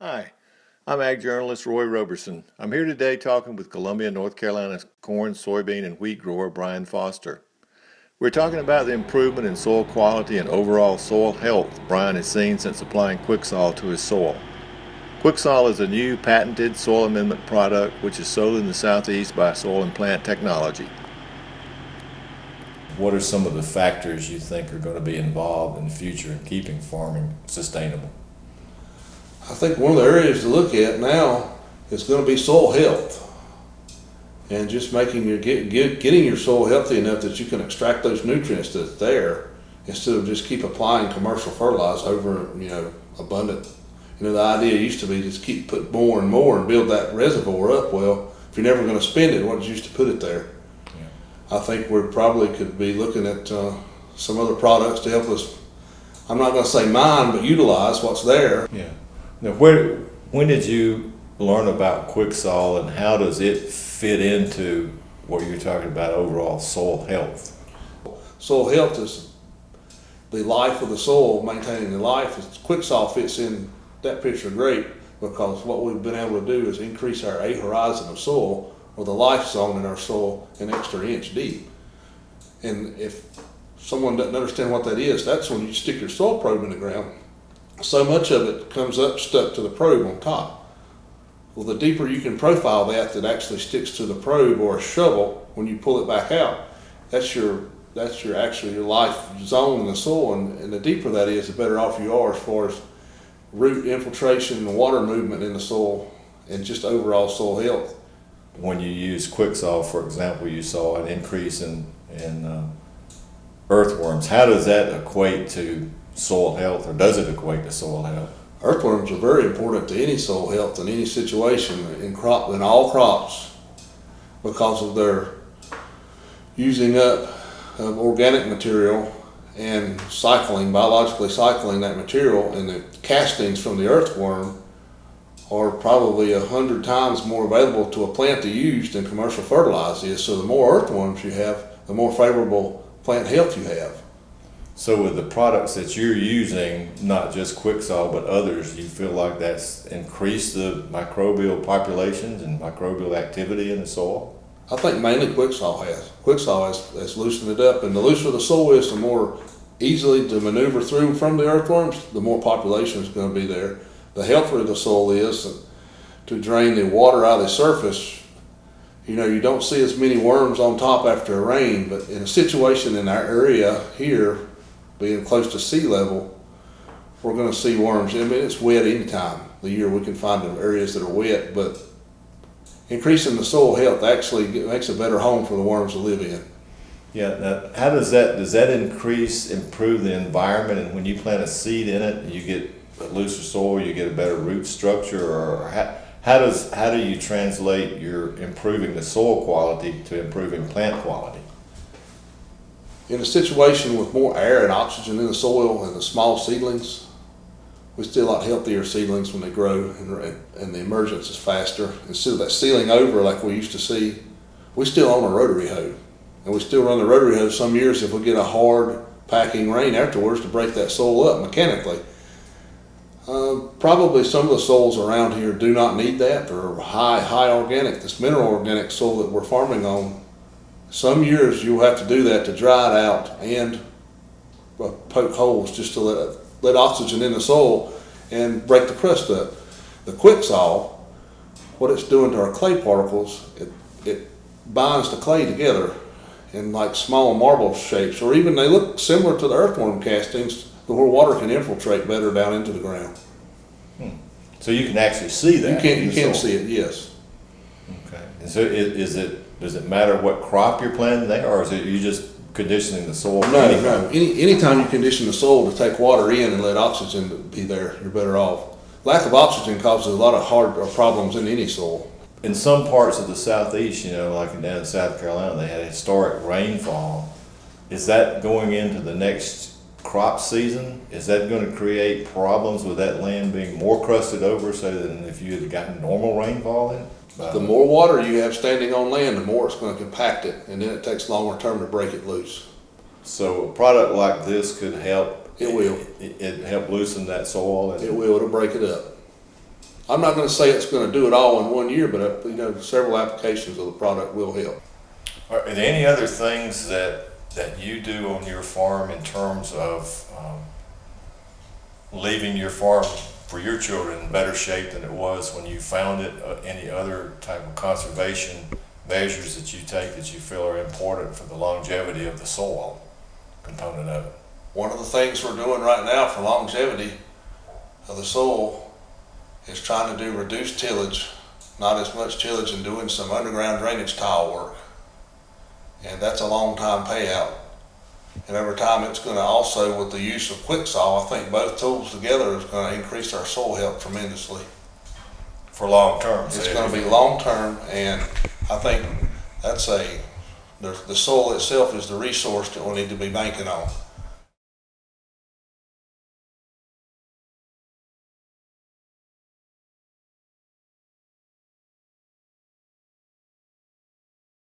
Hi, I'm ag journalist Roy Roberson. I'm here today talking with Columbia, North Carolina's corn, soybean, and wheat grower Bryan Foster. We're talking about the improvement in soil quality and overall soil health Bryan has seen since applying Quicksol to his soil. Quicksol is a new patented soil amendment product which is sold in the Southeast by Soil and Plant Technology. What are some of the factors you think are going to be involved in the future in keeping farming sustainable? I think one of the areas to look at now is going to be soil health, and just making getting your soil healthy enough that you can extract those nutrients that's there, instead of just keep applying commercial fertilizer over abundant. The idea used to be just keep put more and more and build that reservoir up. Well, if you're never going to spend it, what did you used to put it there? Yeah. I think we probably could be looking at some other products to help us. I'm not going to say mine, but utilize what's there. Yeah. Now, when did you learn about Quicksol, and how does it fit into what you're talking about overall soil health? Soil health is the life of the soil, maintaining the life. Quicksol fits in that picture great, because what we've been able to do is increase our A horizon of soil, or the life zone in our soil, an extra inch deep. And if someone doesn't understand what that is, that's when you stick your soil probe in the ground. So much of it comes up stuck to the probe on top. Well, the deeper you can profile that actually sticks to the probe or a shovel, when you pull it back out, that's your life zone in the soil, and the deeper that is, the better off you are as far as root infiltration and water movement in the soil, and just overall soil health. When you use Quicksol, for example, you saw an increase in earthworms. How does that equate to soil health, or does it equate to soil health? Earthworms are very important to any soil health in any situation in all crops, because of their using up of organic material and biologically cycling that material, and the castings from the earthworm are probably 100 times more available to a plant to use than commercial fertilizer is. So the more earthworms you have, the more favorable plant health you have. So with the products that you're using, not just Quicksol but others, you feel like that's increased the microbial populations and microbial activity in the soil? I think mainly Quicksol has. Quicksol has loosened it up, and the looser the soil is, the more easily to maneuver through from the earthworms, the more population is going to be there. The healthier the soil is to drain the water out of the surface. You don't see as many worms on top after a rain, but in a situation in our area here, being close to sea level, we're going to see worms. I mean, it's wet any time of the year. We can find areas that are wet, but increasing the soil health actually makes a better home for the worms to live in. Yeah. Now, how does that improve the environment? And when you plant a seed in it, you get a looser soil, you get a better root structure, or how do you translate your improving the soil quality to improving plant quality? In a situation with more air and oxygen in the soil and the small seedlings, we see a lot healthier seedlings when they grow, and the emergence is faster. Instead of that sealing over like we used to see, we still own a rotary hoe, and we still run the rotary hoe some years if we get a hard packing rain afterwards to break that soil up mechanically. Probably some of the soils around here do not need that. They're high organic, this mineral organic soil that we're farming on. Some years you'll have to do that to dry it out and poke holes just to let oxygen in the soil and break the crust up. The Quicksol, what it's doing to our clay particles, it binds the clay together in like small marble shapes, or even they look similar to the earthworm castings, where water can infiltrate better down into the ground. So you can actually see that? You can see it, yes. Okay. So does it matter what crop you're planting there, or is it you just conditioning the soil? No. Anytime you condition the soil to take water in and let oxygen be there, you're better off. Lack of oxygen causes a lot of hard problems in any soil. In some parts of the Southeast, like down in South Carolina, they had historic rainfall. Is that going into the next crop season? Is that going to create problems with that land being more crusted over, so than if you had gotten normal rainfall in it? The more water you have standing on land, the more it's going to compact it, and then it takes longer term to break it loose. So a product like this could help. It will. It help loosen that soil. It will. It'll break it up. I'm not going to say it's going to do it all in 1 year, but several applications of the product will help. Are there any other things that you do on your farm in terms of leaving your farm for your children in better shape than it was when you found it? Any other type of conservation measures that you take that you feel are important for the longevity of the soil component of it? One of the things we're doing right now for longevity of the soil is trying to do reduced tillage, not as much tillage, and doing some underground drainage tile work. And that's a long time payout. And over time it's going to also, with the use of quicksaw, I think both tools together is going to increase our soil health tremendously. For long term? It's going to be long term, and I think that's the soil itself is the resource that we'll need to be banking on.